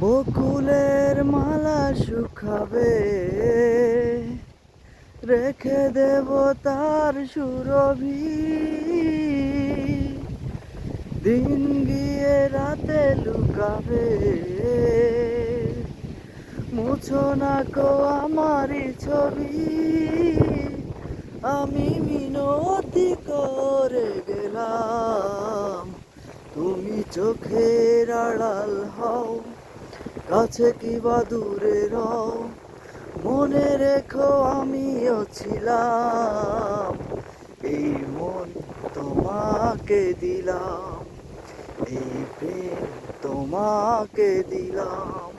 বকুলের মালা শুকাবে, রেখে দেব তার সুরভি। দিন গিয়ে রাতে লুকাবে, মুছো না কো আমারই ছবি। আমি মিনতি করে গেলাম, তুমি চোখের আড়াল হও, কাছে কিবা দূরে রও। মনে রেখো আমিও ছিলাম, এই মন তোমাকে দিলাম, এই প্রেম তোমাকে দিলাম।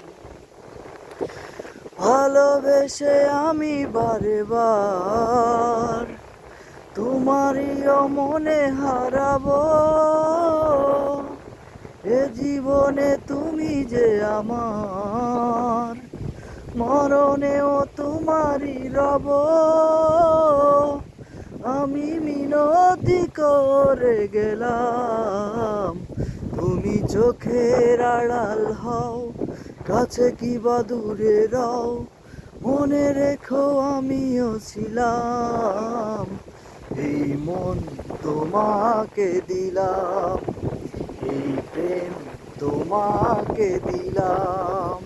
ভালোবেসে আমি বারে বার তোমারই মনে হারাবো। এ জীবনে তুমি যে আমার, মরণেও তোমারই রব। আমি মিনতি করে গেলাম, তুমি চোখের আড়াল হও, কাছে কিবা দূরে রও। মনে রেখো আমিও ছিলাম, এই মন তোমাকে দিলাম, এই প্রেম তোমাকে দিলাম।